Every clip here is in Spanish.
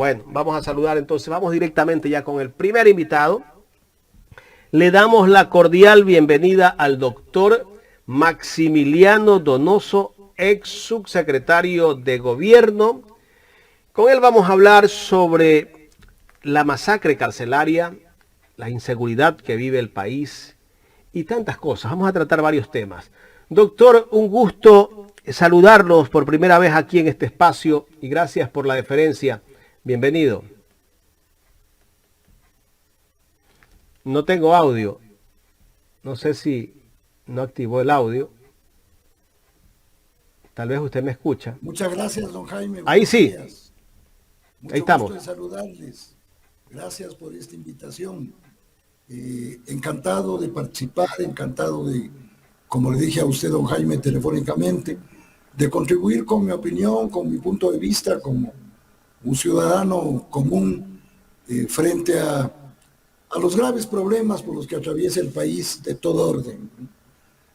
Bueno, vamos a saludar entonces, vamos directamente ya con el primer invitado. Le damos la cordial bienvenida al doctor Maximiliano Donoso, ex subsecretario de Gobierno. Con él vamos a hablar sobre la masacre carcelaria, la inseguridad que vive el país y tantas cosas. Vamos a tratar varios temas. Doctor, un gusto saludarlos por primera vez aquí en este espacio y gracias por la deferencia. Bienvenido. No tengo audio. No sé si no activó el audio. Tal vez usted me escucha. Muchas gracias, don Jaime. Ahí sí. Días. Mucho Ahí estamos. gusto de saludarles. Gracias por esta invitación. Encantado de participar, encantado de, como le dije a usted, don Jaime, telefónicamente, de contribuir con mi opinión, con mi punto de vista, como un ciudadano común frente a los graves problemas por los que atraviesa el país de todo orden.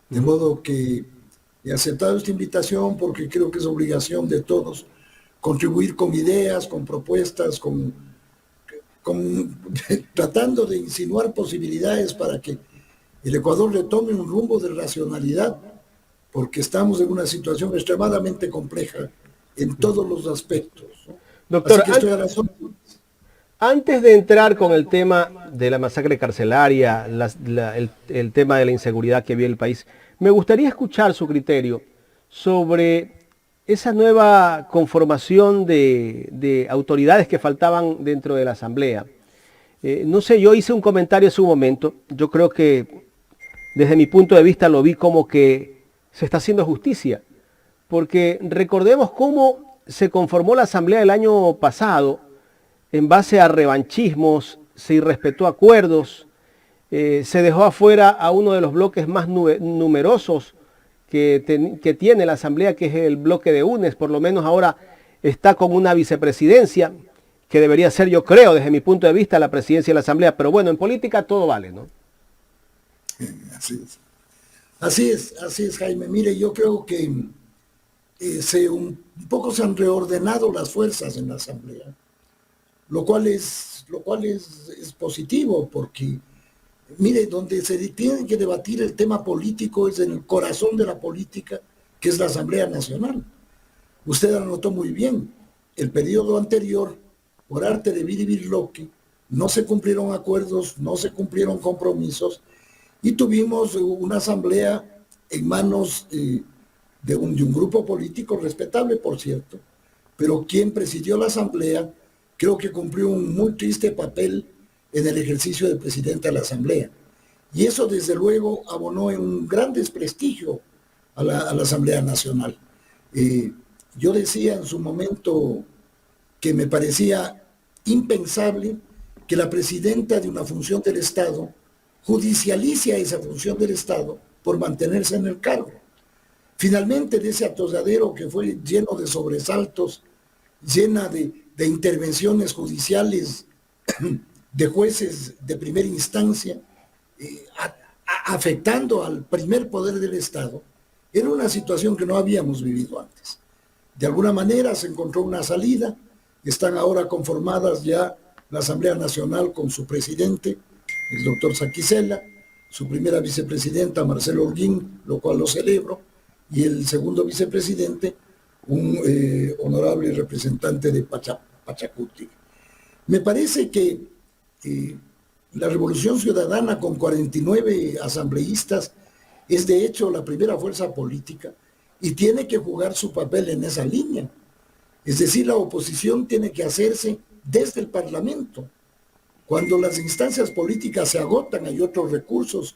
De modo que he aceptado esta invitación porque creo que es obligación de todos contribuir con ideas, con propuestas, tratando de insinuar posibilidades para que el Ecuador retome un rumbo de racionalidad, porque estamos en una situación extremadamente compleja en todos los aspectos, ¿no? Doctor, Así que estoy a las órdenes. Antes de entrar con el tema de la masacre carcelaria, el tema de la inseguridad que vive el país, me gustaría escuchar su criterio sobre esa nueva conformación de autoridades que faltaban dentro de la Asamblea. No sé, yo hice un comentario en su momento, yo creo que desde mi punto de vista lo vi como que se está haciendo justicia, porque recordemos cómo se conformó la Asamblea el año pasado, en base a revanchismos, se irrespetó acuerdos, se dejó afuera a uno de los bloques más numerosos que tiene la Asamblea, que es el bloque de UNES. Por lo menos ahora está con una vicepresidencia, que debería ser, yo creo, desde mi punto de vista, la presidencia de la Asamblea. Pero bueno, en política todo vale, ¿no? Así es. Así es, Jaime. Mire, yo creo que un poco se han reordenado las fuerzas en la Asamblea, lo cual es positivo, porque mire, donde se tiene que debatir el tema político es en el corazón de la política, que es la Asamblea Nacional. Usted lo notó muy bien, el periodo anterior, por arte de Biribirloque, no se cumplieron acuerdos, no se cumplieron compromisos, y tuvimos una asamblea en manos de un grupo político respetable, por cierto, pero quien presidió la asamblea creo que cumplió un muy triste papel en el ejercicio de presidente de la Asamblea. Y eso, desde luego, abonó en un gran desprestigio a la Asamblea Nacional. Yo decía en su momento que me parecía impensable que la presidenta de una función del Estado judicialice a esa función del Estado por mantenerse en el cargo. Finalmente, de ese atolladero que fue lleno de sobresaltos, llena de intervenciones judiciales de jueces de primera instancia, afectando al primer poder del Estado, era una situación que no habíamos vivido antes. De alguna manera se encontró una salida, están ahora conformadas ya la Asamblea Nacional con su presidente, el doctor Saquicela, su primera vicepresidenta, Marcelo Holguín, lo cual lo celebro, y el segundo vicepresidente, un honorable representante de Pachacuti. Me parece que la Revolución Ciudadana, con 49 asambleístas, es de hecho la primera fuerza política y tiene que jugar su papel en esa línea. Es decir, la oposición tiene que hacerse desde el Parlamento. Cuando las instancias políticas se agotan, hay otros recursos,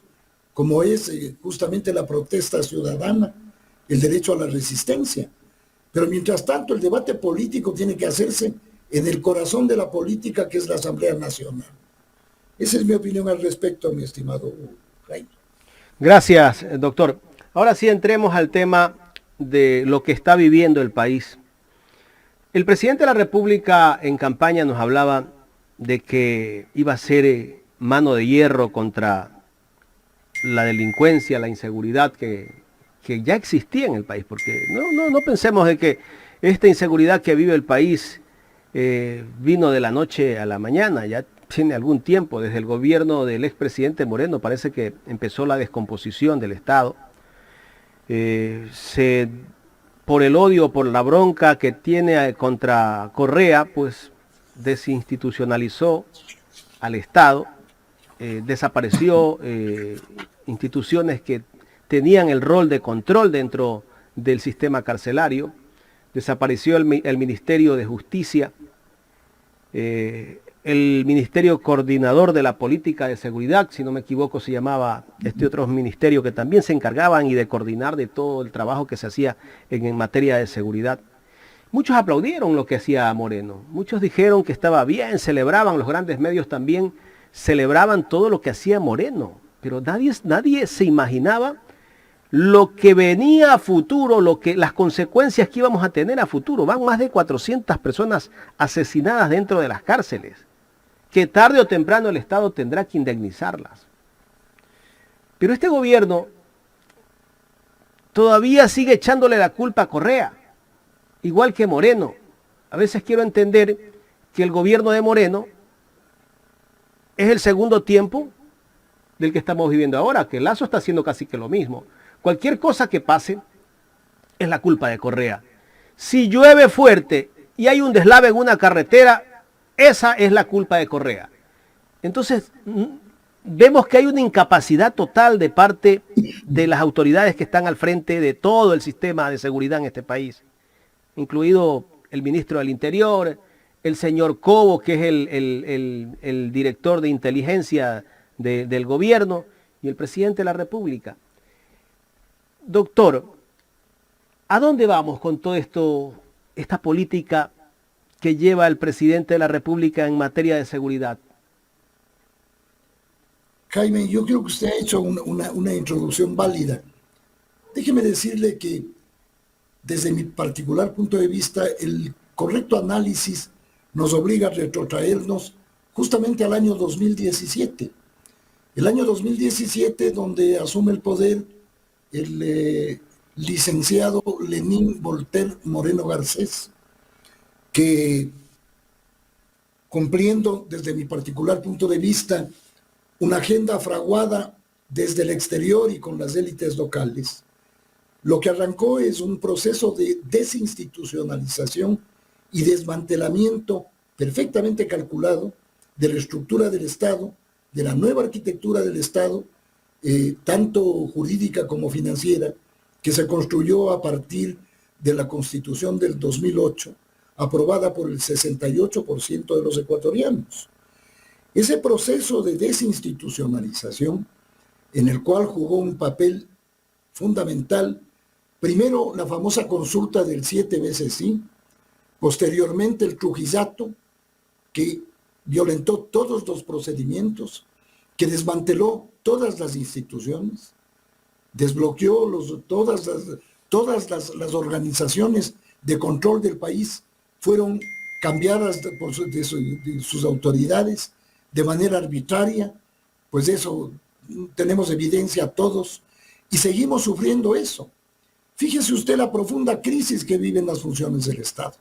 como es justamente la protesta ciudadana, el derecho a la resistencia. Pero mientras tanto, el debate político tiene que hacerse en el corazón de la política, que es la Asamblea Nacional. Esa es mi opinión al respecto, mi estimado Jaime. Gracias, doctor. Ahora sí entremos al tema de lo que está viviendo el país. El presidente de la República en campaña nos hablaba de que iba a ser mano de hierro contra la delincuencia, la inseguridad que ya existía en el país, porque no pensemos de que esta inseguridad que vive el país vino de la noche a la mañana, ya tiene algún tiempo, desde el gobierno del expresidente Moreno parece que empezó la descomposición del Estado. Se, por el odio, por la bronca que tiene contra Correa, pues desinstitucionalizó al Estado, desapareció instituciones que tenían el rol de control dentro del sistema carcelario, desapareció el Ministerio de Justicia, el Ministerio Coordinador de la Política de Seguridad, si no me equivoco se llamaba este otro ministerio, que también se encargaban y de coordinar de todo el trabajo que se hacía en materia de seguridad. Muchos aplaudieron lo que hacía Moreno, muchos dijeron que estaba bien, celebraban, los grandes medios también celebraban todo lo que hacía Moreno, pero nadie se imaginaba lo que venía a futuro, las consecuencias que íbamos a tener a futuro. Van más de 400 personas asesinadas dentro de las cárceles, que tarde o temprano el Estado tendrá que indemnizarlas. Pero este gobierno todavía sigue echándole la culpa a Correa, igual que Moreno. A veces quiero entender que el gobierno de Moreno es el segundo tiempo del que estamos viviendo ahora, que Lazo está haciendo casi que lo mismo. Cualquier cosa que pase es la culpa de Correa. Si llueve fuerte y hay un deslave en una carretera, esa es la culpa de Correa. Entonces, vemos que hay una incapacidad total de parte de las autoridades que están al frente de todo el sistema de seguridad en este país, incluido el ministro del Interior, el señor Cobo, que es el director de inteligencia del gobierno, y el presidente de la República. Doctor, ¿a dónde vamos con todo esto, esta política que lleva el presidente de la República en materia de seguridad? Jaime, yo creo que usted ha hecho una introducción válida. Déjeme decirle que desde mi particular punto de vista, el correcto análisis nos obliga a retrotraernos justamente al año 2017. El año 2017, donde asume el poder el licenciado Lenín Voltaire Moreno Garcés, que cumpliendo desde mi particular punto de vista una agenda fraguada desde el exterior y con las élites locales, lo que arrancó es un proceso de desinstitucionalización y desmantelamiento perfectamente calculado de la estructura del Estado, de la nueva arquitectura del Estado, tanto jurídica como financiera, que se construyó a partir de la Constitución del 2008, aprobada por el 68% de los ecuatorianos. Ese proceso de desinstitucionalización, en el cual jugó un papel fundamental, primero la famosa consulta del 7 veces sí, posteriormente el trujillato, que violentó todos los procedimientos, que desmanteló todas las instituciones, desbloqueó todas las organizaciones de control del país, fueron cambiadas de sus autoridades de manera arbitraria, pues eso tenemos evidencia todos, y seguimos sufriendo eso. Fíjese usted la profunda crisis que viven las funciones del Estado.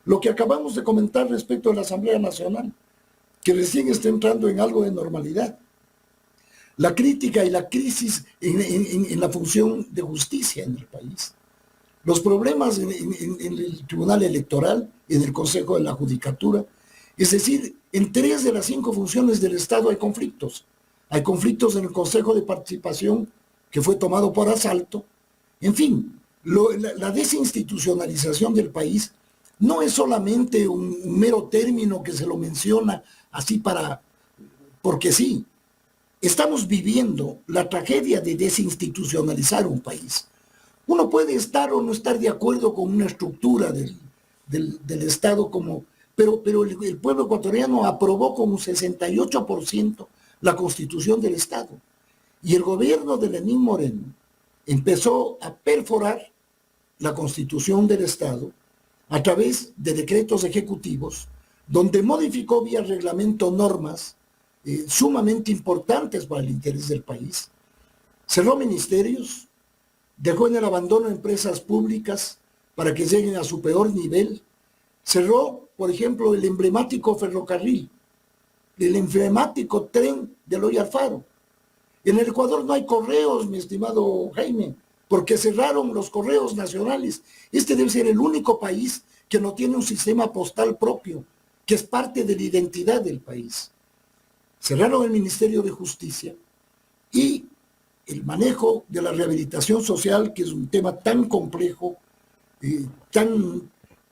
Lo que acabamos de comentar respecto a la Asamblea Nacional, que recién está entrando en algo de normalidad. La crítica y la crisis en la función de justicia en el país. Los problemas en el Tribunal Electoral, en el Consejo de la Judicatura. Es decir, en 3 de las 5 funciones del Estado hay conflictos. Hay conflictos en el Consejo de Participación, que fue tomado por asalto. En fin, la desinstitucionalización del país no es solamente un mero término que se lo menciona así porque sí. Estamos viviendo la tragedia de desinstitucionalizar un país. Uno puede estar o no estar de acuerdo con una estructura del Estado, pero el pueblo ecuatoriano aprobó con un 68% la Constitución del Estado. Y el gobierno de Lenín Moreno empezó a perforar la Constitución del Estado a través de decretos ejecutivos, donde modificó vía reglamento normas sumamente importantes para el interés del país, cerró ministerios, dejó en el abandono empresas públicas para que lleguen a su peor nivel, cerró, por ejemplo, el emblemático ferrocarril, el emblemático tren de Loya Alfaro. En el Ecuador no hay correos, mi estimado Jaime, porque cerraron los correos nacionales. Este debe ser el único país que no tiene un sistema postal propio, que es parte de la identidad del país. Cerraron el Ministerio de Justicia y el manejo de la rehabilitación social, que es un tema tan complejo,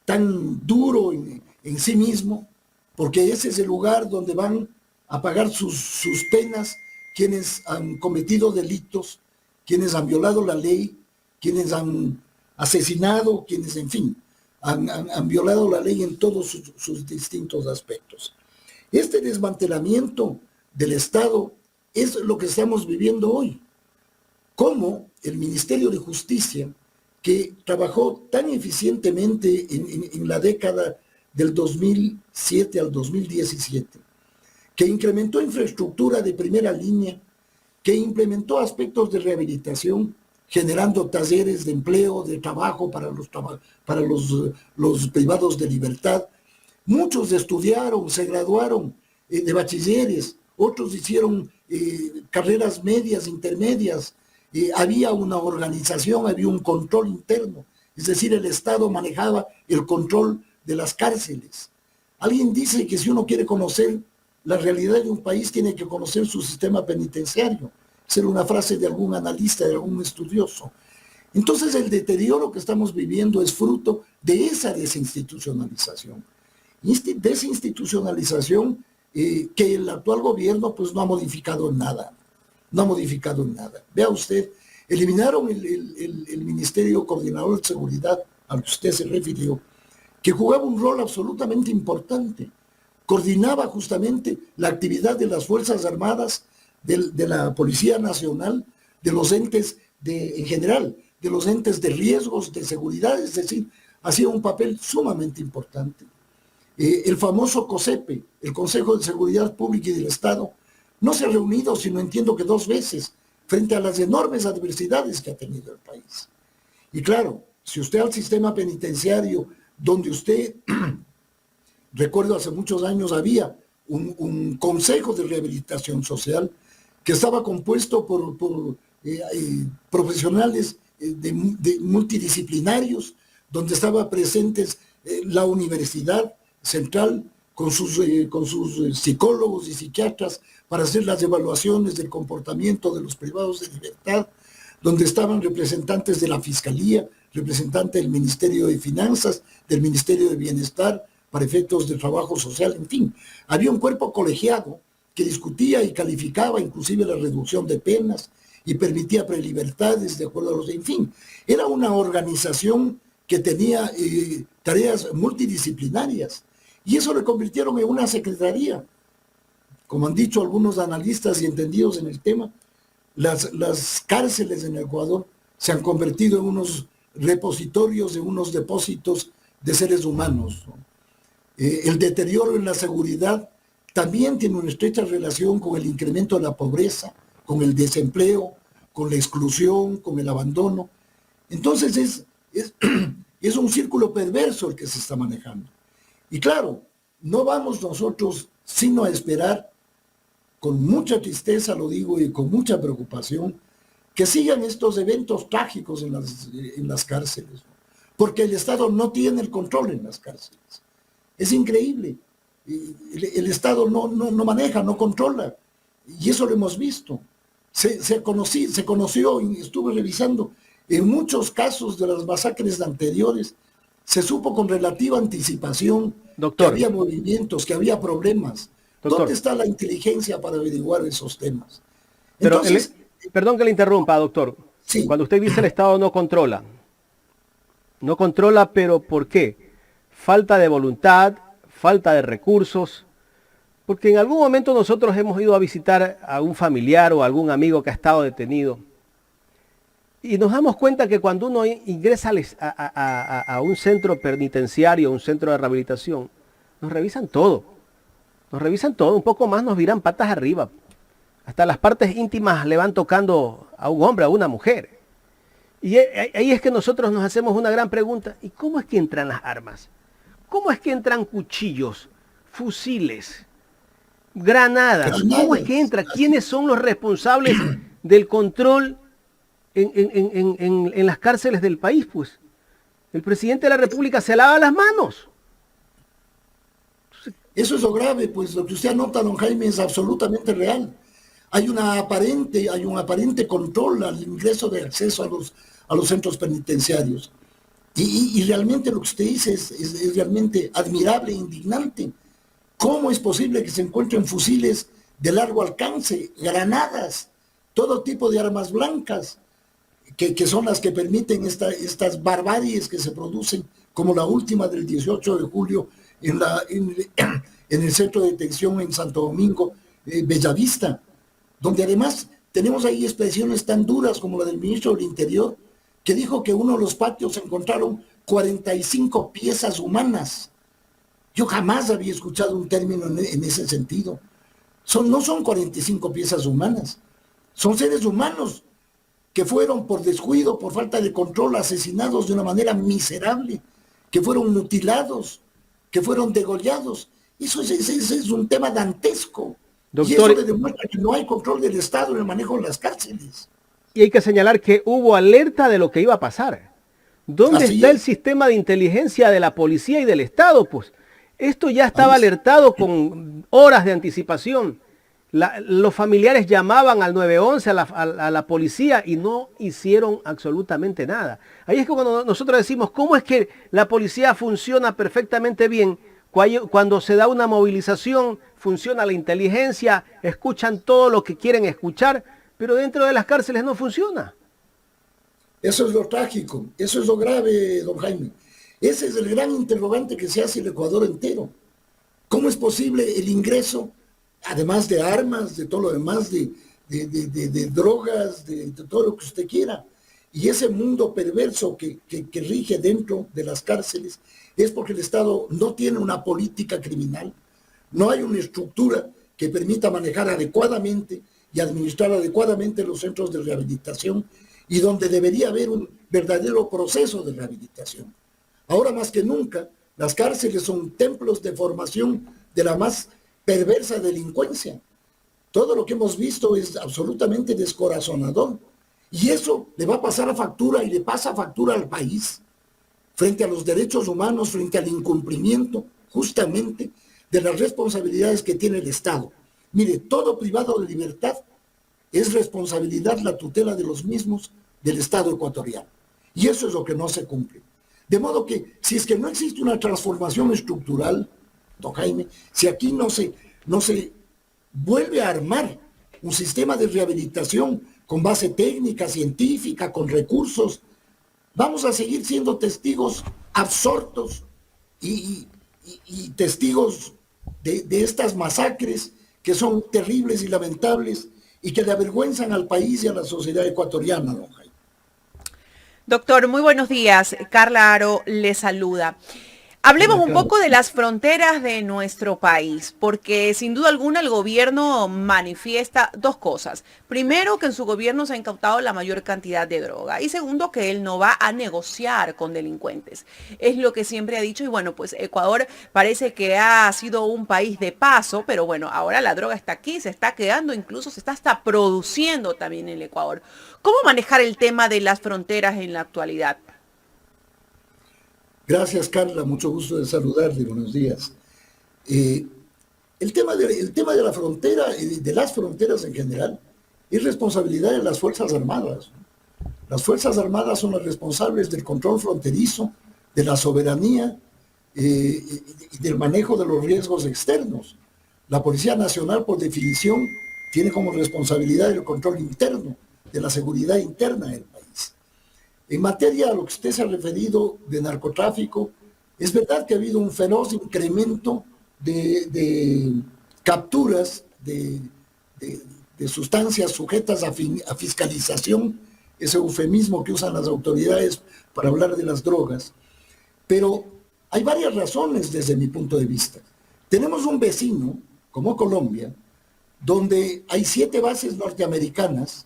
tan duro en sí mismo, porque ese es el lugar donde van a pagar sus penas quienes han cometido delitos, quienes han violado la ley, quienes han asesinado, quienes, en fin, han violado la ley en todos sus distintos aspectos. Este desmantelamiento del Estado es lo que estamos viviendo hoy. Cómo el Ministerio de Justicia, que trabajó tan eficientemente en la década del 2007 al 2017, que incrementó infraestructura de primera línea, que implementó aspectos de rehabilitación, generando talleres de empleo, de trabajo para los privados de libertad. Muchos estudiaron, se graduaron de bachilleres, otros hicieron carreras medias, intermedias. Había una organización, había un control interno, es decir, el Estado manejaba el control de las cárceles. Alguien dice que si uno quiere conocer la realidad de un país, tiene que conocer su sistema penitenciario. Esa era una frase de algún analista, de algún estudioso. Entonces el deterioro que estamos viviendo es fruto de esa desinstitucionalización. Desinstitucionalización que el actual gobierno pues no ha modificado en nada. No ha modificado en nada. Vea usted, eliminaron el Ministerio Coordinador de Seguridad, al que usted se refirió, que jugaba un rol absolutamente importante. Coordinaba justamente la actividad de las Fuerzas Armadas, de la Policía Nacional, de los entes en general, de los entes de riesgos, de seguridad, es decir, hacía un papel sumamente importante. El famoso COSEPE, el Consejo de Seguridad Pública y del Estado, no se ha reunido, sino entiendo que 2 veces, frente a las enormes adversidades que ha tenido el país. Y claro, si usted al sistema penitenciario, donde usted, recuerdo hace muchos años, había un consejo de rehabilitación social que estaba compuesto por profesionales multidisciplinarios, donde estaba presentes la Universidad Central con sus psicólogos y psiquiatras para hacer las evaluaciones del comportamiento de los privados de libertad, donde estaban representantes de la Fiscalía, representantes del Ministerio de Finanzas, del Ministerio de Bienestar, para efectos de trabajo social, en fin. Había un cuerpo colegiado que discutía y calificaba inclusive la reducción de penas y permitía prelibertades de acuerdo a los... En fin, era una organización que tenía tareas multidisciplinarias y eso le convirtieron en una secretaría. Como han dicho algunos analistas y entendidos en el tema, las cárceles en Ecuador se han convertido en unos repositorios, en unos depósitos de seres humanos, ¿no? El deterioro en la seguridad también tiene una estrecha relación con el incremento de la pobreza, con el desempleo, con la exclusión, con el abandono. Entonces es un círculo perverso el que se está manejando. Y claro, no vamos nosotros sino a esperar, con mucha tristeza lo digo y con mucha preocupación, que sigan estos eventos trágicos en las cárceles, ¿no? Porque el Estado no tiene el control en las cárceles. Es increíble. El Estado no maneja, no controla. Y eso lo hemos visto. Se conoció, y estuve revisando, en muchos casos de las masacres anteriores, se supo con relativa anticipación que había movimientos, que había problemas. ¿Dónde está la inteligencia para averiguar esos temas? Entonces, perdón que le interrumpa, doctor. Sí. Cuando usted dice el Estado no controla, pero ¿por qué? Falta de voluntad, falta de recursos, porque en algún momento nosotros hemos ido a visitar a un familiar o a algún amigo que ha estado detenido y nos damos cuenta que cuando uno ingresa a un centro penitenciario, un centro de rehabilitación, nos revisan todo, un poco más nos viran patas arriba, hasta las partes íntimas le van tocando a un hombre, a una mujer. Y ahí es que nosotros nos hacemos una gran pregunta, ¿y cómo es que entran las armas? ¿Cómo es que entran cuchillos, fusiles, granadas? ¿Cómo es que Granadas. entra? ¿Quiénes son los responsables del control en las cárceles del país? Pues el presidente de la República se lava las manos. Eso es lo grave, pues lo que usted anota, don Jaime, es absolutamente real. Hay un aparente control al ingreso de acceso a los centros penitenciarios. Y realmente lo que usted dice es realmente admirable e indignante. ¿Cómo es posible que se encuentren fusiles de largo alcance, granadas, todo tipo de armas blancas, que son las que permiten estas barbaries que se producen, como la última del 18 de julio en el centro de detención en Santo Domingo, Bellavista, donde además tenemos ahí expresiones tan duras como la del ministro del Interior, que dijo que uno de los patios encontraron 45 piezas humanas. Yo jamás había escuchado un término en ese sentido. No son 45 piezas humanas, son seres humanos que fueron por descuido, por falta de control, asesinados de una manera miserable, que fueron mutilados, que fueron degollados. Es un tema dantesco. Y eso Doctor, le demuestra que no hay control del Estado en el manejo de las cárceles. y hay que señalar que hubo alerta de lo que iba a pasar. ¿Dónde Así está el es, sistema de inteligencia de la policía y del Estado? Pues esto ya ahí estaba está. alertado con horas de anticipación. Los familiares llamaban al 911, a la policía, y no hicieron absolutamente nada. Ahí es que cuando nosotros decimos, ¿cómo es que la policía funciona perfectamente bien? Cuando se da una movilización, funciona la inteligencia, escuchan todo lo que quieren escuchar, pero dentro de las cárceles no funciona. Eso es lo trágico, eso es lo grave, don Jaime. Ese es el gran interrogante que se hace el Ecuador entero. ¿Cómo es posible el ingreso, además de armas, de todo lo demás, de drogas, de todo lo que usted quiera? Y ese mundo perverso que rige dentro de las cárceles es porque el Estado no tiene una política criminal, no hay una estructura que permita manejar adecuadamente y administrar adecuadamente los centros de rehabilitación y donde debería haber un verdadero proceso de rehabilitación. Ahora más que nunca, las cárceles son templos de formación de la más perversa delincuencia. Todo lo que hemos visto es absolutamente descorazonador. Y eso le va a pasar a factura y le pasa factura al país frente a los derechos humanos, frente al incumplimiento justamente de las responsabilidades que tiene el Estado. Mire, todo privado de libertad es responsabilidad, la tutela de los mismos del Estado ecuatoriano. Y eso es lo que no se cumple. De modo que, si es que no existe una transformación estructural, don Jaime, si aquí no se vuelve a armar un sistema de rehabilitación con base técnica, científica, con recursos, vamos a seguir siendo testigos absortos y testigos de estas masacres que son terribles y lamentables y que le avergüenzan al país y a la sociedad ecuatoriana, don Jaime. Doctor, muy buenos días. Carla Aro le saluda. Hablemos Hola, un Carlos. poco de las fronteras de nuestro país, porque sin duda alguna el gobierno manifiesta dos cosas. Primero, que en su gobierno se ha incautado la mayor cantidad de droga. Y segundo, que él no va a negociar con delincuentes. Es lo que siempre ha dicho. Y bueno, pues Ecuador parece que ha sido un país de paso, pero bueno, ahora la droga está aquí, se está quedando, incluso se está hasta produciendo también en el Ecuador. ¿Cómo manejar el tema de las fronteras en la actualidad? Gracias, Carla, mucho gusto de saludarle, buenos días. El tema de la frontera y de las fronteras en general es responsabilidad de las Fuerzas Armadas. Las Fuerzas Armadas son las responsables del control fronterizo, de la soberanía y del manejo de los riesgos externos. La Policía Nacional, por definición, tiene como responsabilidad el control interno, de la seguridad interna del país. En materia a lo que usted se ha referido de narcotráfico, es verdad que ha habido un feroz incremento de capturas de sustancias sujetas a fiscalización, ese eufemismo que usan las autoridades para hablar de las drogas. Pero hay varias razones desde mi punto de vista. Tenemos un vecino, como Colombia, donde hay 7 bases norteamericanas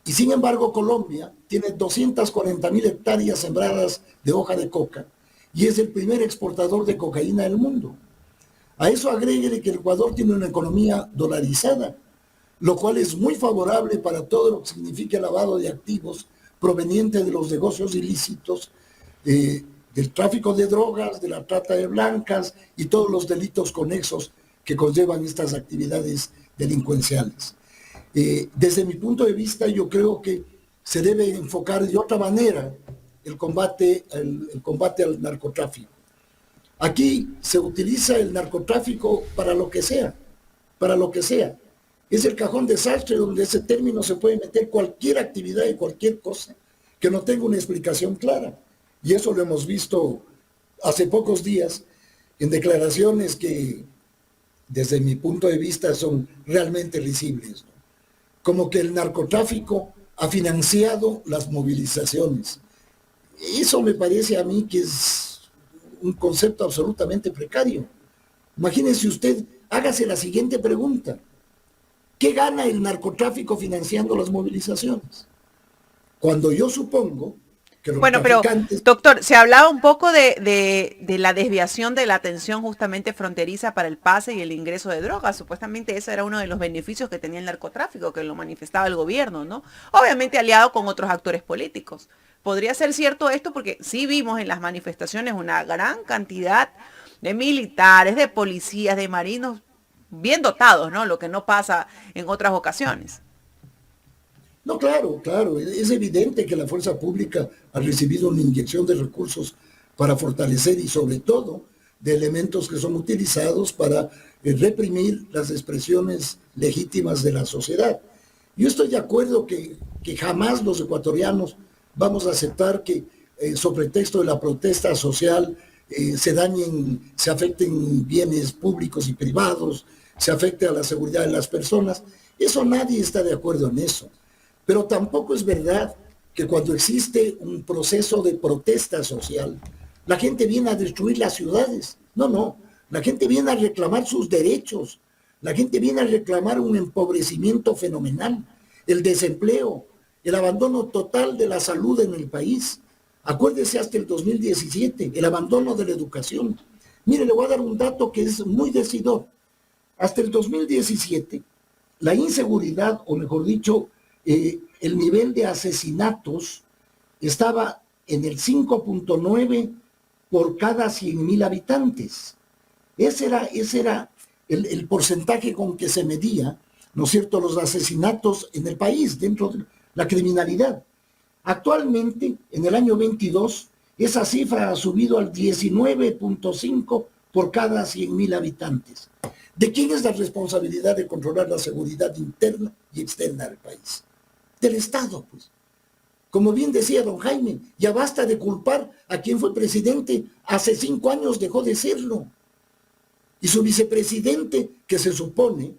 y sin embargo Colombia tiene 240.000 hectáreas sembradas de hoja de coca y es el primer exportador de cocaína del mundo. A eso agréguele que el Ecuador tiene una economía dolarizada, lo cual es muy favorable para todo lo que significa el lavado de activos proveniente de los negocios ilícitos, del tráfico de drogas, de la trata de blancas y todos los delitos conexos que conllevan estas actividades delincuenciales. Desde mi punto de vista, yo creo que se debe enfocar de otra manera el combate al narcotráfico. Aquí se utiliza el narcotráfico para lo que sea, para lo que sea. Es el cajón desastre donde ese término se puede meter cualquier actividad y cualquier cosa que no tenga una explicación clara. Y eso lo hemos visto hace pocos días en declaraciones que, desde mi punto de vista, son realmente risibles, ¿no? Como que el narcotráfico ha financiado las movilizaciones. Eso me parece a mí que es un concepto absolutamente precario. Imagínense usted, hágase la siguiente pregunta. ¿Qué gana el narcotráfico financiando las movilizaciones? Cuando yo supongo que los Bueno, pero traficantes... doctor, se hablaba un poco de la desviación de la atención justamente fronteriza para el pase y el ingreso de drogas. Supuestamente ese era uno de los beneficios que tenía el narcotráfico, que lo manifestaba el gobierno, ¿no? Obviamente aliado con otros actores políticos. ¿Podría ser cierto esto? Porque sí vimos en las manifestaciones una gran cantidad de militares, de policías, de marinos bien dotados, ¿no? Lo que no pasa en otras ocasiones. No, claro, claro, es evidente que la fuerza pública ha recibido una inyección de recursos para fortalecer y sobre todo de elementos que son utilizados para reprimir las expresiones legítimas de la sociedad. Yo estoy de acuerdo que jamás los ecuatorianos vamos a aceptar que sobre pretexto de la protesta social se dañen, se afecten bienes públicos y privados, se afecte a la seguridad de las personas. Eso nadie está de acuerdo en eso. Pero tampoco es verdad que cuando existe un proceso de protesta social, la gente viene a destruir las ciudades. No, no. La gente viene a reclamar sus derechos. La gente viene a reclamar un empobrecimiento fenomenal, el desempleo, el abandono total de la salud en el país. Acuérdese hasta el 2017, el abandono de la educación. Mire, le voy a dar un dato que es muy decidor. Hasta el 2017, la inseguridad, o mejor dicho, el nivel de asesinatos estaba en el 5.9 por cada 100.000 habitantes. Ese era el porcentaje con que se medía, ¿no es cierto?, los asesinatos en el país, dentro de la criminalidad. Actualmente, en el año 22, esa cifra ha subido al 19.5 por cada 100.000 habitantes. ¿De quién es la responsabilidad de controlar la seguridad interna y externa del país? Del Estado, pues. Como bien decía don Jaime, ya basta de culpar a quien fue presidente hace 5 años, dejó de serlo. Y su vicepresidente, que se supone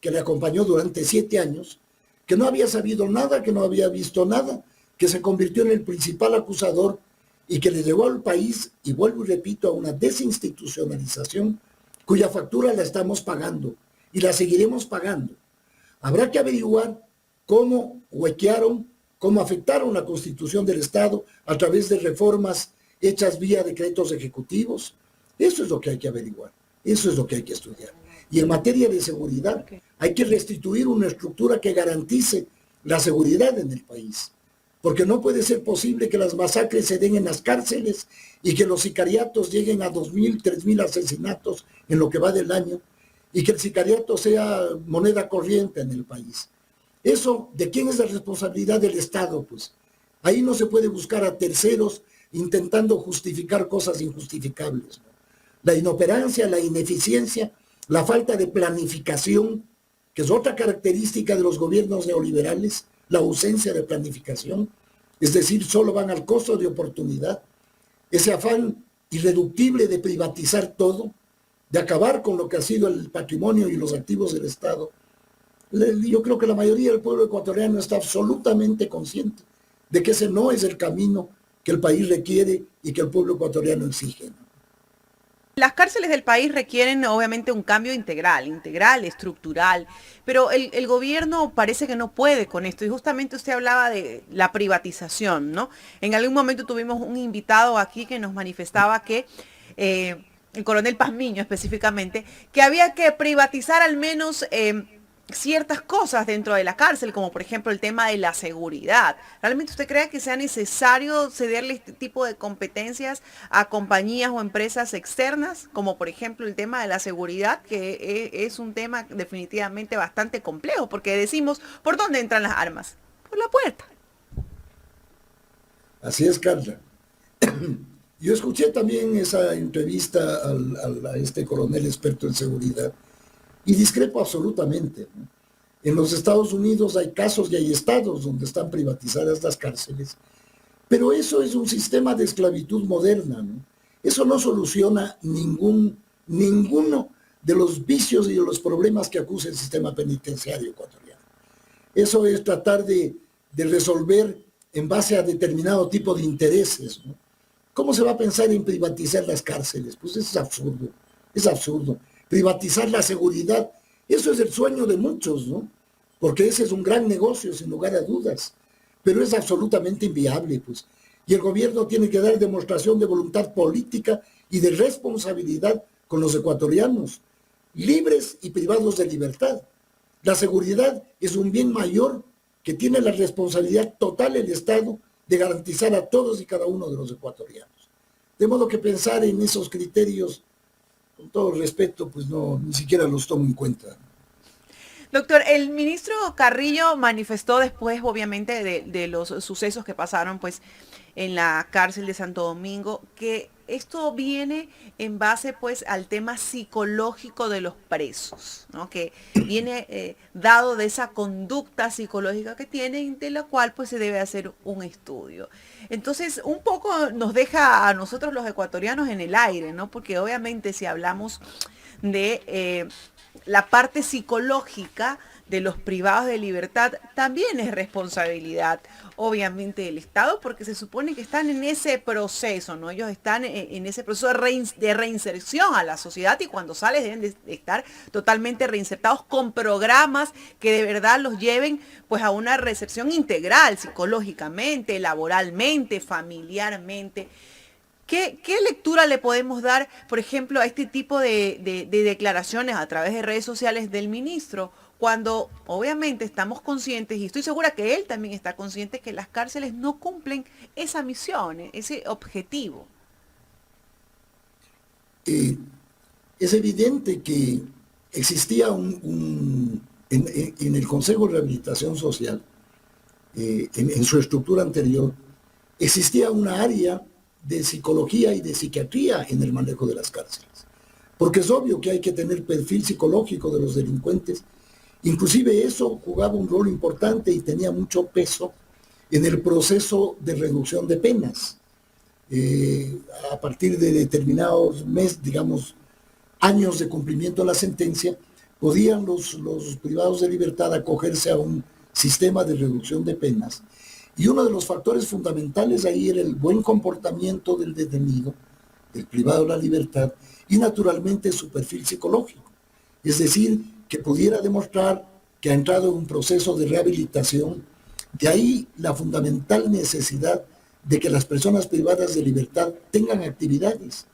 que le acompañó durante 7 años, que no había sabido nada, que no había visto nada, que se convirtió en el principal acusador y que le llevó al país, y vuelvo y repito, a una desinstitucionalización cuya factura la estamos pagando y la seguiremos pagando. Habrá que averiguar cómo huequearon, cómo afectaron la Constitución del Estado a través de reformas hechas vía decretos ejecutivos. Eso es lo que hay que averiguar, eso es lo que hay que estudiar. Y en materia de seguridad, hay que restituir una estructura que garantice la seguridad en el país. Porque no puede ser posible que las masacres se den en las cárceles y que los sicariatos lleguen a 2.000, 3.000 asesinatos en lo que va del año y que el sicariato sea moneda corriente en el país. Eso, ¿de quién es la responsabilidad? Del Estado, pues. Ahí no se puede buscar a terceros intentando justificar cosas injustificables, ¿no? La inoperancia, la ineficiencia, la falta de planificación, que es otra característica de los gobiernos neoliberales, la ausencia de planificación, es decir, solo van al costo de oportunidad, ese afán irreductible de privatizar todo, de acabar con lo que ha sido el patrimonio y los activos del Estado. Yo creo que la mayoría del pueblo ecuatoriano está absolutamente consciente de que ese no es el camino que el país requiere y que el pueblo ecuatoriano exige, ¿no? Las cárceles del país requieren obviamente un cambio integral, estructural, pero el gobierno parece que no puede con esto. Y justamente usted hablaba de la privatización, ¿no? En algún momento tuvimos un invitado aquí que nos manifestaba que, el coronel Pazmiño específicamente, que había que privatizar al menos ciertas cosas dentro de la cárcel, como por ejemplo el tema de la seguridad. ¿Realmente usted cree que sea necesario cederle este tipo de competencias a compañías o empresas externas, como por ejemplo el tema de la seguridad, que es un tema definitivamente bastante complejo, porque decimos, ¿por dónde entran las armas? Por la puerta. Así es, Carla. Yo escuché también esa entrevista a este coronel experto en seguridad y discrepo absolutamente, ¿no? En los Estados Unidos hay casos y hay estados donde están privatizadas las cárceles, pero eso es un sistema de esclavitud moderna, ¿no? Eso no soluciona ninguno de los vicios y de los problemas que acusa el sistema penitenciario ecuatoriano. Eso es tratar de resolver en base a determinado tipo de intereses, ¿no? ¿Cómo se va a pensar en privatizar las cárceles? Pues es absurdo, es absurdo. Privatizar la seguridad, eso es el sueño de muchos, ¿no? Porque ese es un gran negocio, sin lugar a dudas, pero es absolutamente inviable, pues. Y el gobierno tiene que dar demostración de voluntad política y de responsabilidad con los ecuatorianos, libres y privados de libertad. La seguridad es un bien mayor que tiene la responsabilidad total el Estado de garantizar a todos y cada uno de los ecuatorianos. De modo que pensar en esos criterios, con todo respeto, pues no, ni siquiera los tomo en cuenta. Doctor, el ministro Carrillo manifestó después, obviamente, de los sucesos que pasaron, pues, en la cárcel de Santo Domingo, que esto viene en base, pues, al tema psicológico de los presos, ¿no? Que viene dado de esa conducta psicológica que tienen, de la cual, pues, se debe hacer un estudio. Entonces, un poco nos deja a nosotros los ecuatorianos en el aire, ¿no? Porque obviamente si hablamos de la parte psicológica de los privados de libertad también es responsabilidad, obviamente, del Estado, porque se supone que están en ese proceso, ¿no? Ellos están en ese proceso de reinserción a la sociedad y cuando salen deben de estar totalmente reinsertados con programas que de verdad los lleven pues a una reinserción integral, psicológicamente, laboralmente, familiarmente. ¿Qué lectura le podemos dar, por ejemplo, a este tipo de declaraciones a través de redes sociales del ministro, cuando obviamente estamos conscientes, y estoy segura que él también está consciente, que las cárceles no cumplen esa misión, ese objetivo? Eh, es evidente que existía en el Consejo de Rehabilitación Social, en su estructura anterior, existía una área de psicología y de psiquiatría en el manejo de las cárceles. Porque es obvio que hay que tener perfil psicológico de los delincuentes. Inclusive eso jugaba un rol importante y tenía mucho peso en el proceso de reducción de penas. A partir de determinados meses, digamos, años de cumplimiento de la sentencia, podían los privados de libertad acogerse a un sistema de reducción de penas. Y uno de los factores fundamentales ahí era el buen comportamiento del detenido, del privado de la libertad, y naturalmente su perfil psicológico. Es decir, que pudiera demostrar que ha entrado en un proceso de rehabilitación. De ahí la fundamental necesidad de que las personas privadas de libertad tengan actividades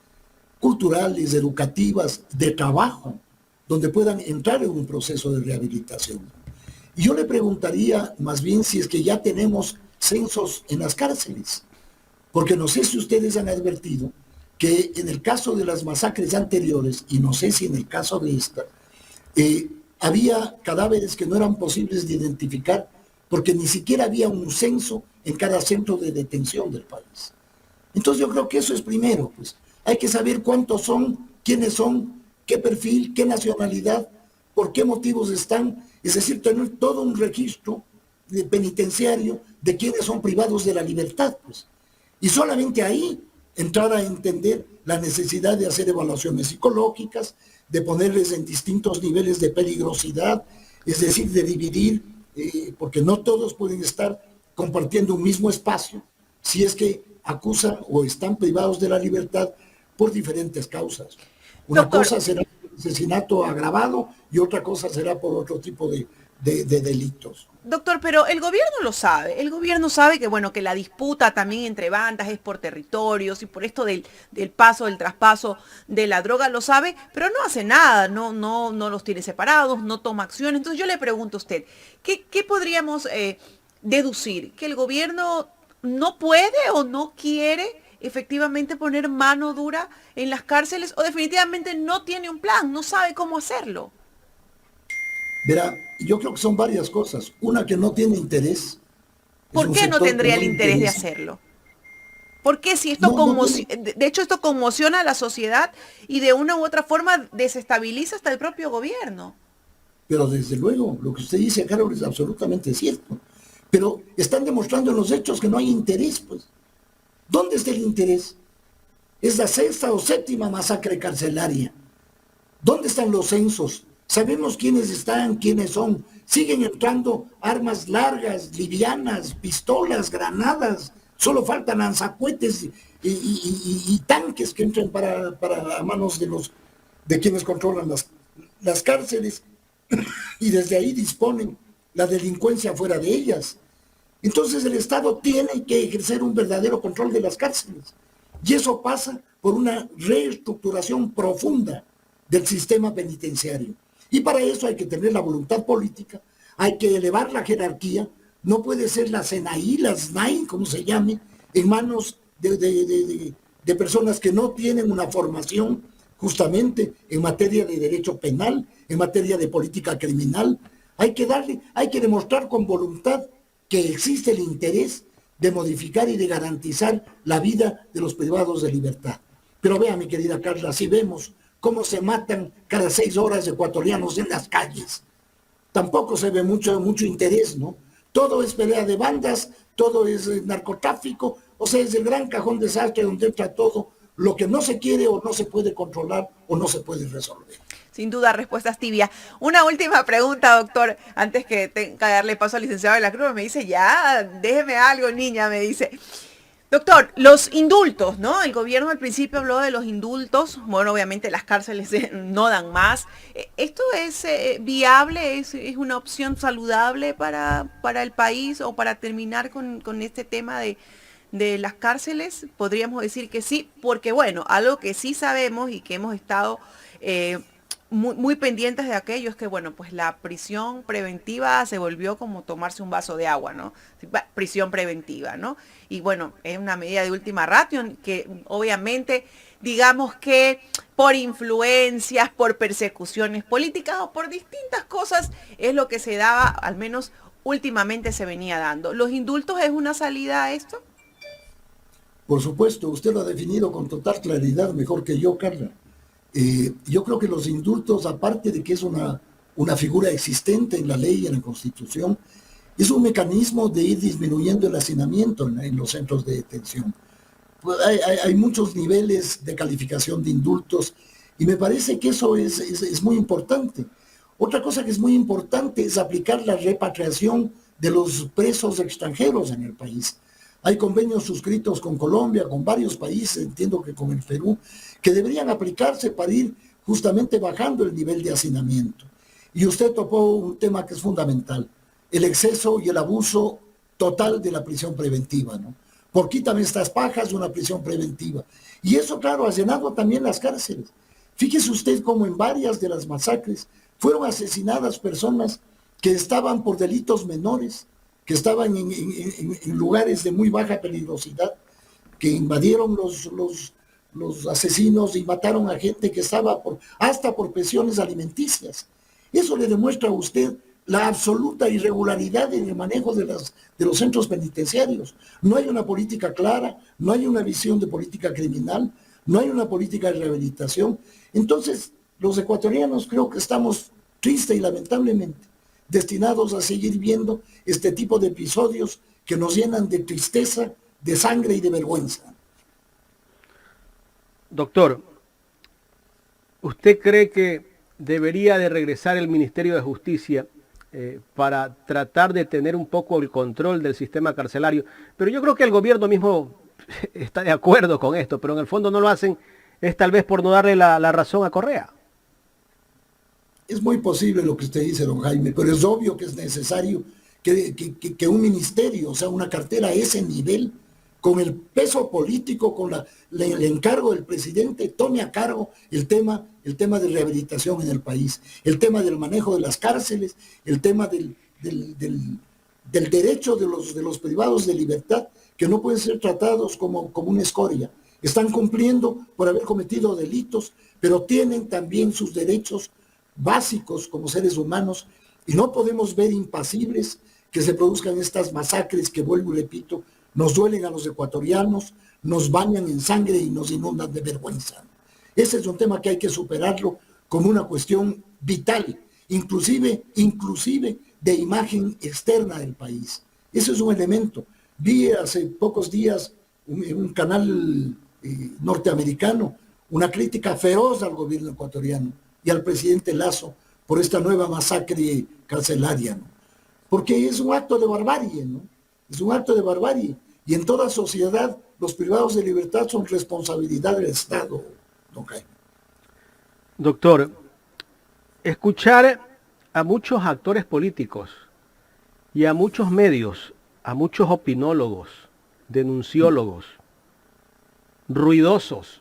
culturales, educativas, de trabajo, donde puedan entrar en un proceso de rehabilitación. Y yo le preguntaría más bien si es que ya tenemos censos en las cárceles, porque no sé si ustedes han advertido que en el caso de las masacres anteriores, y no sé si en el caso de esta, había cadáveres que no eran posibles de identificar porque ni siquiera había un censo en cada centro de detención del país. Entonces yo creo que eso es primero, pues hay que saber cuántos son, quiénes son, qué perfil, qué nacionalidad, por qué motivos están, es decir, tener todo un registro de penitenciario de quienes son privados de la libertad, pues. Y solamente ahí entrar a entender la necesidad de hacer evaluaciones psicológicas, de ponerles en distintos niveles de peligrosidad, es decir, de dividir, porque no todos pueden estar compartiendo un mismo espacio, si es que acusan o están privados de la libertad por diferentes causas. Una Doctor, cosa será asesinato agravado y otra cosa será por otro tipo de delitos. Doctor, pero el gobierno lo sabe. El gobierno sabe que, bueno, que la disputa también entre bandas es por territorios y por esto del paso, del traspaso de la droga, lo sabe, pero no hace nada, no los tiene separados, no toma acciones. Entonces yo le pregunto a usted, ¿qué podríamos deducir? ¿Que el gobierno no puede o no quiere efectivamente poner mano dura en las cárceles o definitivamente no tiene un plan, no sabe cómo hacerlo? Verá, yo creo que son varias cosas. Una, que no tiene interés, es ¿Por un qué no sector que tendría no el le interés de interesa. hacerlo? Porque si esto No tiene, de hecho esto conmociona a la sociedad y de una u otra forma desestabiliza hasta el propio gobierno. pero desde luego, lo que usted dice, Carol, es absolutamente cierto. Pero están demostrando en los hechos que no hay interés, pues. ¿Dónde está el interés? Es la sexta o séptima masacre carcelaria. ¿Dónde están los censos? Sabemos quiénes están, quiénes son. Siguen entrando armas largas, livianas, pistolas, granadas. Solo faltan lanzacohetes y tanques que entren para a manos de quienes controlan las cárceles y desde ahí disponen la delincuencia fuera de ellas. Entonces el Estado tiene que ejercer un verdadero control de las cárceles. Y eso pasa por una reestructuración profunda del sistema penitenciario. Y para eso hay que tener la voluntad política, hay que elevar la jerarquía, no puede ser la SENAI, la SNAI, como se llame, en manos de personas que no tienen una formación justamente en materia de derecho penal, en materia de política criminal. Hay que demostrar con voluntad que existe el interés de modificar y de garantizar la vida de los privados de libertad. Pero vea, mi querida Carla, así vemos cómo se matan cada 6 horas ecuatorianos en las calles. Tampoco se ve mucho interés, ¿no? Todo es pelea de bandas, todo es narcotráfico, o sea, es el gran cajón desastre donde entra todo lo que no se quiere o no se puede controlar o no se puede resolver. Sin duda, respuestas tibias. Una última pregunta, doctor, antes que tenga que darle paso al licenciado de la Cruz. Me dice, ya, déjeme algo, niña, me dice. Doctor, los indultos, ¿no? El gobierno al principio habló de los indultos. Bueno, obviamente las cárceles no dan más. ¿Esto es viable? ¿Es una opción saludable para el país o para terminar con este tema de las cárceles? Podríamos decir que sí, porque bueno, algo que sí sabemos y que hemos estado muy pendientes de aquello es que, bueno, pues la prisión preventiva se volvió como tomarse un vaso de agua, ¿no? Prisión preventiva, ¿no? Y bueno, es una medida de última ratio que obviamente, digamos que por influencias, por persecuciones políticas o por distintas cosas es lo que se daba, al menos últimamente se venía dando. ¿Los indultos es una salida a esto? Por supuesto, usted lo ha definido con total claridad, mejor que yo, Carla. Yo creo que los indultos, aparte de que es una figura existente en la ley y en la Constitución, es un mecanismo de ir disminuyendo el hacinamiento en los centros de detención. Pues hay muchos niveles de calificación de indultos y me parece que eso es muy importante. Otra cosa que es muy importante es aplicar la repatriación de los presos extranjeros en el país. Hay convenios suscritos con Colombia, con varios países, entiendo que con el Perú, que deberían aplicarse para ir justamente bajando el nivel de hacinamiento. Y usted topó un tema que es fundamental, el exceso y el abuso total de la prisión preventiva, ¿no? Por quítame estas pajas, una prisión preventiva. Y eso, claro, ha llenado también las cárceles. Fíjese usted cómo en varias de las masacres fueron asesinadas personas que estaban por delitos menores, que estaban en lugares de muy baja peligrosidad, que invadieron los asesinos y mataron a gente que estaba hasta por pensiones alimenticias. Eso le demuestra a usted la absoluta irregularidad en el manejo de los centros penitenciarios. No hay una política clara, no hay una visión de política criminal, no hay una política de rehabilitación. Entonces, los ecuatorianos creo que estamos triste y lamentablemente destinados a seguir viendo este tipo de episodios que nos llenan de tristeza, de sangre y de vergüenza. Doctor, ¿usted cree que debería de regresar el Ministerio de Justicia para tratar de tener un poco el control del sistema carcelario? Pero yo creo que el gobierno mismo está de acuerdo con esto, pero en el fondo no lo hacen es tal vez por no darle la razón a Correa. Es muy posible lo que usted dice, don Jaime, pero es obvio que es necesario que un ministerio, o sea, una cartera a ese nivel, con el peso político, con el encargo del presidente, tome a cargo el tema de rehabilitación en el país, el tema del manejo de las cárceles, el tema del derecho de los privados de libertad, que no pueden ser tratados como una escoria. Están cumpliendo por haber cometido delitos, pero tienen también sus derechos básicos como seres humanos, y no podemos ver impasibles que se produzcan estas masacres que, vuelvo y repito, nos duelen a los ecuatorianos, nos bañan en sangre y nos inundan de vergüenza. Ese es un tema que hay que superarlo como una cuestión vital, inclusive de imagen externa del país. Ese es un elemento. Vi hace pocos días en un canal norteamericano una crítica feroz al gobierno ecuatoriano y al presidente Lazo por esta nueva masacre carcelaria, ¿no? Porque es un acto de barbarie, ¿no? Es un acto de barbarie. Y en toda sociedad los privados de libertad son responsabilidad del Estado, don Jaime. Doctor, escuchar a muchos actores políticos y a muchos medios, a muchos opinólogos, denunciólogos, ruidosos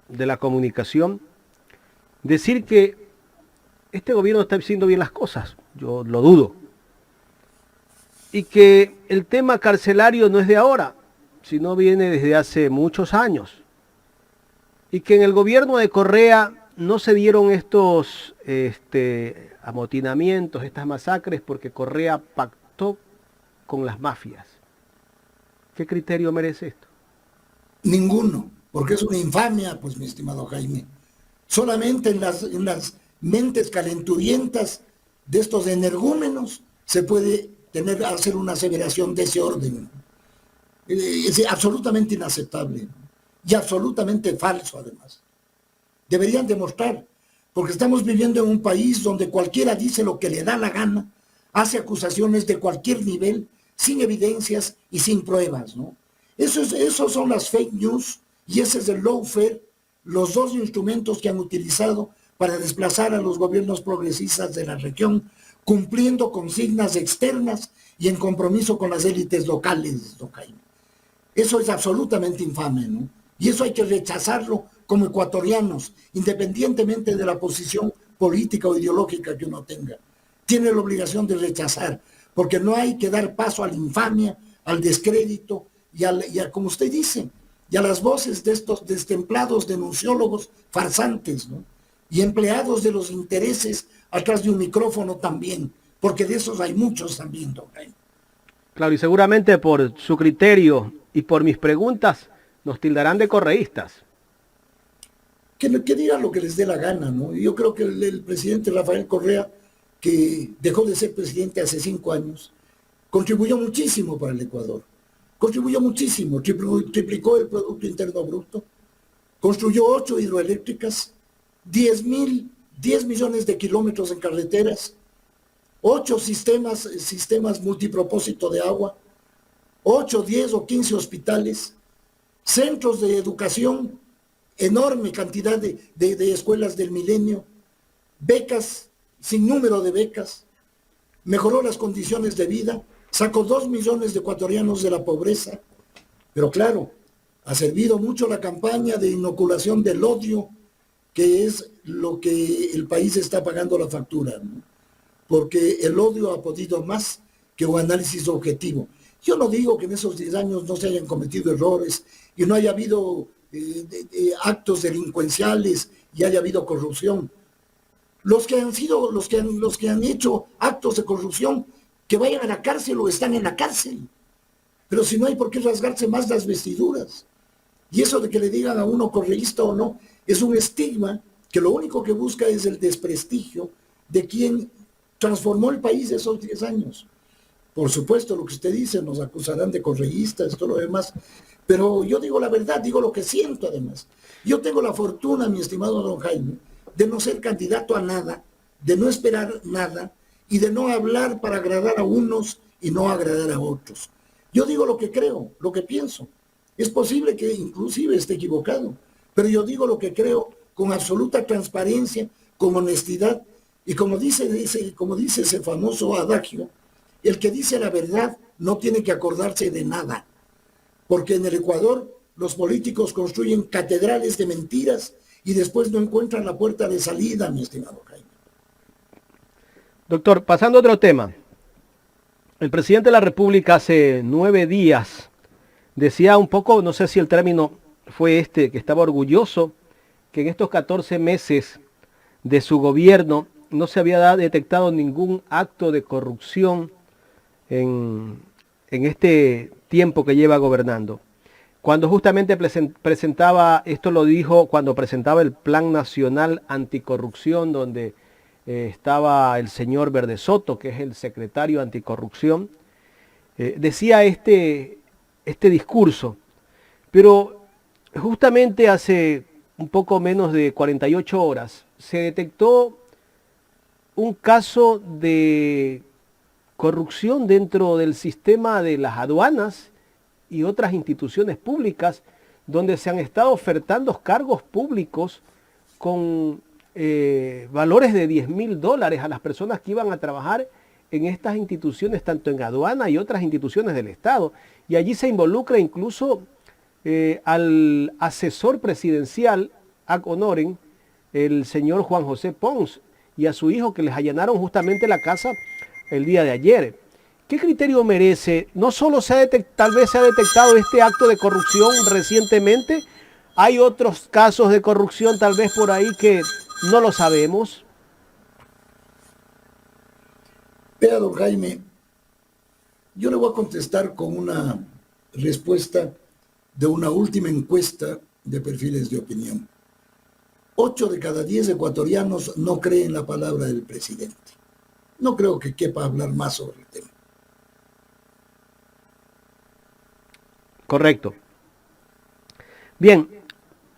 de la comunicación, decir que este gobierno está haciendo bien las cosas, yo lo dudo. Y que el tema carcelario no es de ahora, sino viene desde hace muchos años. Y que en el gobierno de Correa no se dieron estos amotinamientos, estas masacres, porque Correa pactó con las mafias. ¿Qué criterio merece esto? Ninguno, porque es una infamia, pues, mi estimado Jaime. Solamente en las mentes calenturientas de estos energúmenos se puede hacer una aseveración de ese orden. Es absolutamente inaceptable y absolutamente falso, además. Deberían demostrar, porque estamos viviendo en un país donde cualquiera dice lo que le da la gana, hace acusaciones de cualquier nivel, sin evidencias y sin pruebas, ¿no? Esos son las fake news y ese es el lawfare, los dos instrumentos que han utilizado para desplazar a los gobiernos progresistas de la región, cumpliendo consignas externas y en compromiso con las élites locales, don Jaime. Eso es absolutamente infame, ¿no? Y eso hay que rechazarlo como ecuatorianos, independientemente de la posición política o ideológica que uno tenga. Tiene la obligación de rechazar, porque no hay que dar paso a la infamia, al descrédito y a como usted dice, y a las voces de estos destemplados denunciólogos farsantes, ¿no? Y empleados de los intereses atrás de un micrófono también, porque de esos hay muchos también, don Jaime. Claro, y seguramente por su criterio y por mis preguntas nos tildarán de correístas. Que digan lo que les dé la gana, ¿no? Yo creo que el presidente Rafael Correa, que dejó de ser presidente hace 5 años, contribuyó muchísimo para el Ecuador. Contribuyó muchísimo, triplicó el Producto Interno Bruto, construyó 8 hidroeléctricas, 10 millones de kilómetros en carreteras, 8 sistemas multipropósito de agua, 8, 10 o 15 hospitales, centros de educación, enorme cantidad de escuelas del milenio, becas, sin número de becas, mejoró las condiciones de vida, sacó 2 millones de ecuatorianos de la pobreza, pero claro, ha servido mucho la campaña de inoculación del odio, que es lo que el país está pagando la factura, ¿no? Porque el odio ha podido más que un análisis objetivo. Yo no digo que en esos 10 años no se hayan cometido errores y no haya habido actos delincuenciales y haya habido corrupción. Los que han hecho actos de corrupción, que vayan a la cárcel o están en la cárcel. Pero si no hay por qué rasgarse más las vestiduras. Y eso de que le digan a uno correísta o no, es un estigma que lo único que busca es el desprestigio de quien transformó el país esos 10 años. Por supuesto, lo que usted dice, nos acusarán de correístas, todo lo demás, pero yo digo la verdad, digo lo que siento además. Yo tengo la fortuna, mi estimado don Jaime, de no ser candidato a nada, de no esperar nada y de no hablar para agradar a unos y no agradar a otros. Yo digo lo que creo, lo que pienso. Es posible que inclusive esté equivocado, pero yo digo lo que creo con absoluta transparencia, con honestidad, y como dice ese famoso adagio, el que dice la verdad no tiene que acordarse de nada, porque en el Ecuador los políticos construyen catedrales de mentiras y después no encuentran la puerta de salida, mi estimado Jaime. Doctor, pasando a otro tema. El presidente de la República hace 9 días decía un poco, no sé si el término fue este, que estaba orgulloso que en estos 14 meses de su gobierno no se había detectado ningún acto de corrupción en este tiempo que lleva gobernando. Cuando justamente presentaba, esto lo dijo cuando presentaba el Plan Nacional Anticorrupción, donde estaba el señor Verde Soto, que es el secretario anticorrupción, decía este discurso, pero justamente hace un poco menos de 48 horas se detectó un caso de corrupción dentro del sistema de las aduanas y otras instituciones públicas, donde se han estado ofertando cargos públicos con valores de $10.000 a las personas que iban a trabajar en estas instituciones, tanto en aduana y otras instituciones del Estado. Y allí se involucra incluso al asesor presidencial ad honorem, el señor Juan José Pons, y a su hijo, que les allanaron justamente la casa el día de ayer. ¿Qué criterio merece? No solo tal vez se ha detectado este acto de corrupción recientemente, hay otros casos de corrupción tal vez por ahí que no lo sabemos. Vea, don Jaime, yo le voy a contestar con una respuesta de una última encuesta de perfiles de opinión. 8 de cada 10 ecuatorianos no creen la palabra del presidente. No creo que quepa hablar más sobre el tema. Correcto. Bien,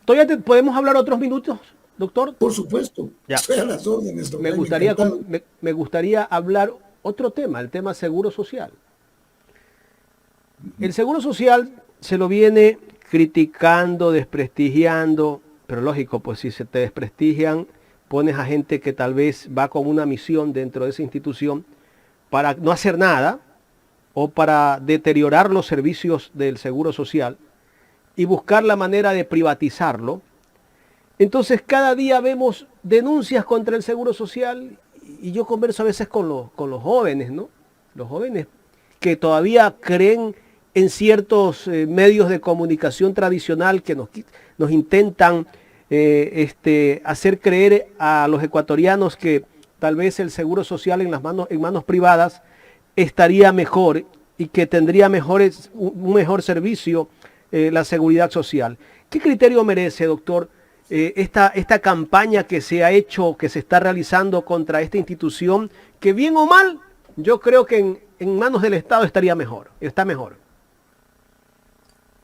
¿todavía podemos hablar otros minutos, doctor? Por supuesto, Ya. estoy a las órdenes, don Me Jaime, gustaría, encantado. me gustaría hablar otro tema, el tema seguro social. El seguro social se lo viene criticando, desprestigiando, pero lógico, pues si se te desprestigian, pones a gente que tal vez va con una misión dentro de esa institución para no hacer nada o para deteriorar los servicios del seguro social y buscar la manera de privatizarlo. Entonces cada día vemos denuncias contra el seguro social y yo converso a veces con los jóvenes, ¿no? Los jóvenes que todavía creen en ciertos medios de comunicación tradicional que nos intentan hacer creer a los ecuatorianos que tal vez el seguro social en manos privadas estaría mejor y que tendría un mejor servicio la seguridad social. ¿Qué criterio merece, doctor, esta campaña que se ha hecho, que se está realizando contra esta institución, que bien o mal, yo creo que en manos del Estado estaría mejor, está mejor?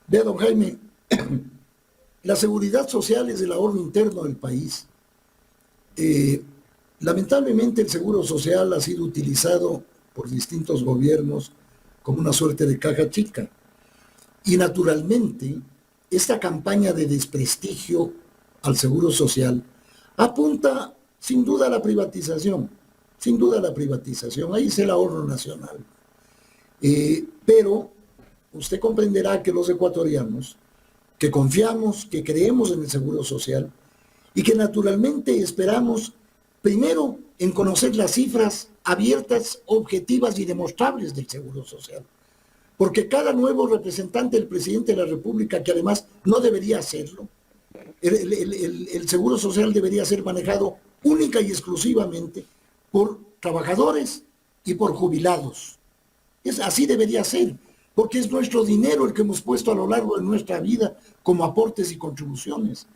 Vea, don Jaime, la seguridad social es el ahorro interno del país. Lamentablemente el seguro social ha sido utilizado por distintos gobiernos como una suerte de caja chica. Y naturalmente, esta campaña de desprestigio al seguro social apunta sin duda a la privatización, sin duda a la privatización, ahí es el ahorro nacional. Pero usted comprenderá que los ecuatorianos, que confiamos, que creemos en el seguro social y que naturalmente esperamos primero en conocer las cifras abiertas, objetivas y demostrables del seguro social. Porque cada nuevo representante del presidente de la República, que además no debería hacerlo, el seguro social debería ser manejado única y exclusivamente por trabajadores y por jubilados. Así debería ser, porque es nuestro dinero el que hemos puesto a lo largo de nuestra vida como aportes y contribuciones.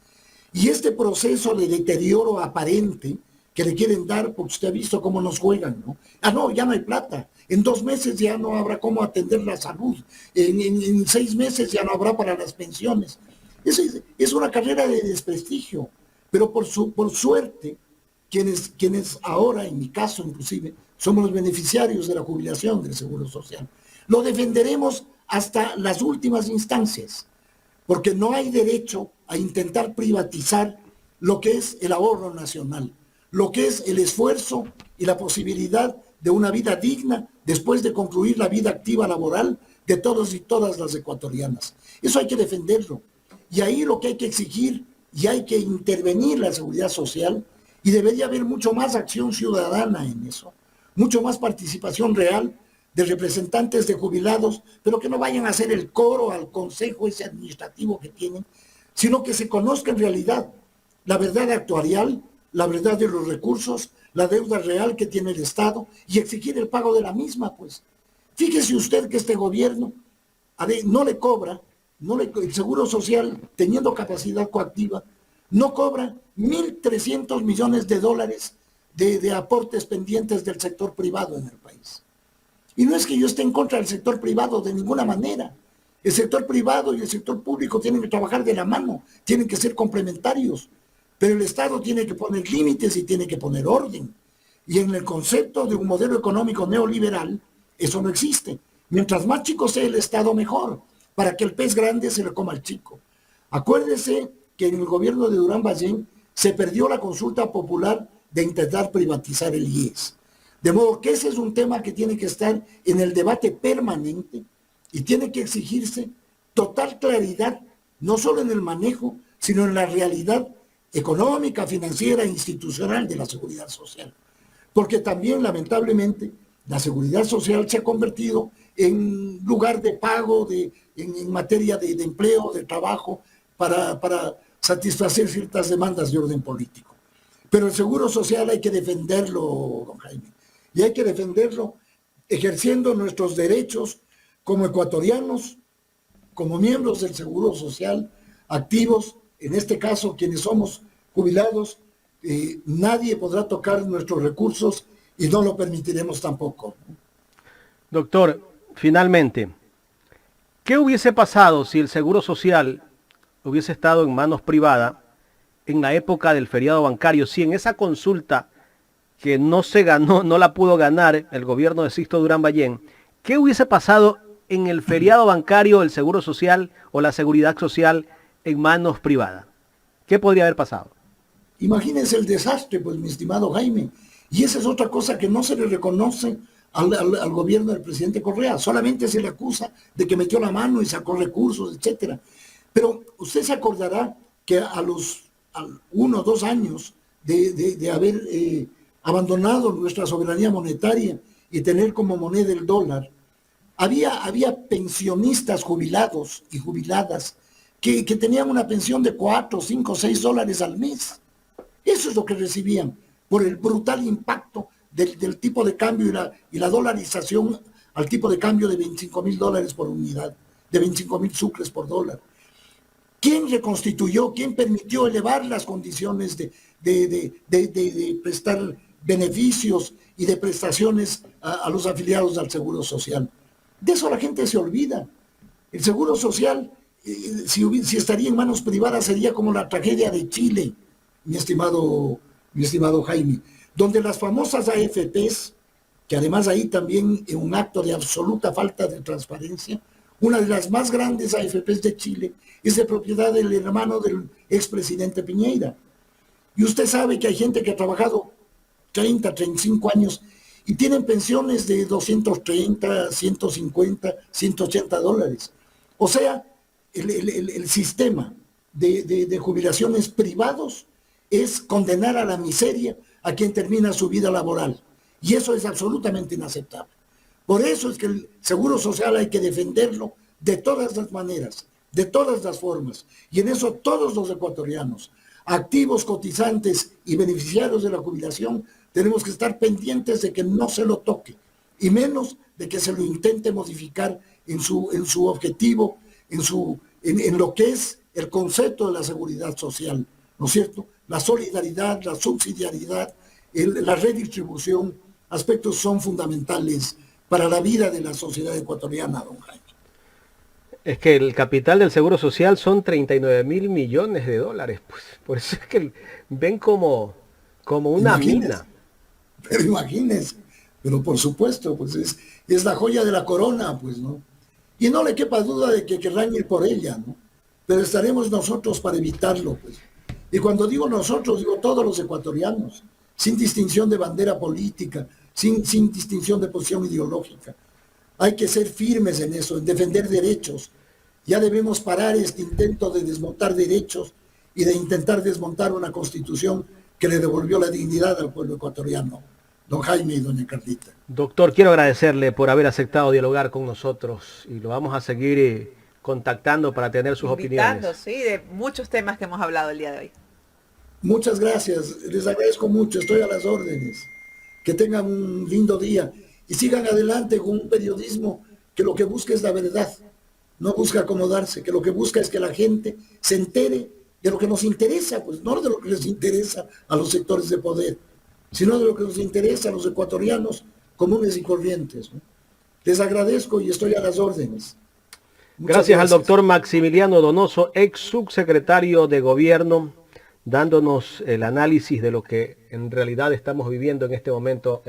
Y este proceso de deterioro aparente que le quieren dar, porque usted ha visto cómo nos juegan, ¿no? Ah, no, ya no hay plata. En 2 meses ya no habrá cómo atender la salud. En 6 meses ya no habrá para las pensiones. Es una carrera de desprestigio. Pero por suerte, quienes ahora, en mi caso inclusive, somos los beneficiarios de la jubilación del Seguro Social, lo defenderemos hasta las últimas instancias. Porque no hay derecho a intentar privatizar lo que es el ahorro nacional, lo que es el esfuerzo y la posibilidad de una vida digna después de concluir la vida activa laboral de todos y todas las ecuatorianas. Eso hay que defenderlo. Y ahí lo que hay que exigir y hay que intervenir la seguridad social, y debería haber mucho más acción ciudadana en eso, mucho más participación real de representantes de jubilados, pero que no vayan a hacer el coro al consejo ese administrativo que tienen, sino que se conozca en realidad la verdad actuarial, la verdad de los recursos, la deuda real que tiene el Estado y exigir el pago de la misma, pues. Fíjese usted que este gobierno no le cobra, el Seguro Social, teniendo capacidad coactiva, no cobra 1.300 millones de dólares de aportes pendientes del sector privado en el país. Y no es que yo esté en contra del sector privado de ninguna manera. El sector privado y el sector público tienen que trabajar de la mano, tienen que ser complementarios, pero el Estado tiene que poner límites y tiene que poner orden. Y en el concepto de un modelo económico neoliberal, eso no existe. Mientras más chico sea el Estado, mejor, para que el pez grande se le coma al chico. Acuérdese que en el gobierno de Durán Ballén se perdió la consulta popular de intentar privatizar el IES. De modo que ese es un tema que tiene que estar en el debate permanente y tiene que exigirse total claridad, no solo en el manejo, sino en la realidad económica, financiera e institucional de la seguridad social. Porque también, lamentablemente, la seguridad social se ha convertido en lugar de pago en materia de empleo, de trabajo, para satisfacer ciertas demandas de orden político. Pero el seguro social hay que defenderlo, don Jaime, y hay que defenderlo ejerciendo nuestros derechos como ecuatorianos, como miembros del seguro social, activos, en este caso quienes somos jubilados, nadie podrá tocar nuestros recursos y no lo permitiremos tampoco. Doctor, finalmente, ¿qué hubiese pasado si el Seguro Social hubiese estado en manos privadas en la época del feriado bancario? Si en esa consulta que no se ganó, no la pudo ganar el gobierno de Sixto Durán Ballén, ¿qué hubiese pasado en el feriado bancario, el Seguro Social o la Seguridad Social en manos privadas? ¿Qué podría haber pasado? Imagínense el desastre, pues, mi estimado Jaime. Y esa es otra cosa que no se le reconoce al gobierno del presidente Correa. Solamente se le acusa de que metió la mano y sacó recursos, etcétera. Pero usted se acordará que al 1 o 2 años de haber abandonado nuestra soberanía monetaria y tener como moneda el dólar, había pensionistas jubilados y jubiladas que tenían una pensión de 4, 5, 6 dólares al mes. Eso es lo que recibían por el brutal impacto del tipo de cambio y la dolarización al tipo de cambio de 25,000 dólares por unidad, de 25,000 sucres por dólar. ¿Quién reconstituyó, quién permitió elevar las condiciones de prestar beneficios y de prestaciones a los afiliados al Seguro Social? De eso la gente se olvida. El Seguro Social, si estaría en manos privadas, sería como la tragedia de Chile, mi estimado Jaime, donde las famosas AFPs, que además ahí también en un acto de absoluta falta de transparencia, una de las más grandes AFPs de Chile es de propiedad del hermano del expresidente Piñera. Y usted sabe que hay gente que ha trabajado 30, 35 años y tienen pensiones de 230, 150, 180 dólares. O sea, el sistema de jubilaciones privados es condenar a la miseria a quien termina su vida laboral. Y eso es absolutamente inaceptable. Por eso es que el Seguro Social hay que defenderlo de todas las maneras, de todas las formas. Y en eso todos los ecuatorianos, activos, cotizantes y beneficiarios de la jubilación, tenemos que estar pendientes de que no se lo toque, y menos de que se lo intente modificar en su objetivo, en lo que es el concepto de la seguridad social, ¿no es cierto? La solidaridad, la subsidiariedad, la redistribución, aspectos son fundamentales para la vida de la sociedad ecuatoriana, don Jaime. Es que el capital del Seguro Social son 39,000 millones de dólares. Pues, por eso es que ven como una mina. Pero imagínense, pero por supuesto, pues es la joya de la corona, pues, ¿no? Y no le quepa duda de que querrán ir por ella, ¿no? pero estaremos nosotros para evitarlo, pues. Y cuando digo nosotros, digo todos los ecuatorianos, sin distinción de bandera política, sin distinción de posición ideológica. Hay que ser firmes en eso, en defender derechos. Ya debemos parar este intento de desmontar derechos y de intentar desmontar una constitución que le devolvió la dignidad al pueblo ecuatoriano. Don Jaime y doña Carlita. Doctor, quiero agradecerle por haber aceptado dialogar con nosotros y lo vamos a seguir contactando para tener sus Invitando, opiniones. sí, de muchos temas que hemos hablado el día de hoy. Muchas gracias, les agradezco mucho, estoy a las órdenes. Que tengan un lindo día y sigan adelante con un periodismo que lo que busca es la verdad, no busca acomodarse, que lo que busca es que la gente se entere de lo que nos interesa, pues no de lo que les interesa a los sectores de poder, sino de lo que nos interesa a los ecuatorianos comunes y corrientes, ¿no? Les agradezco y estoy a las órdenes. Gracias al doctor Maximiliano Donoso, ex subsecretario de Gobierno, dándonos el análisis de lo que en realidad estamos viviendo en este momento.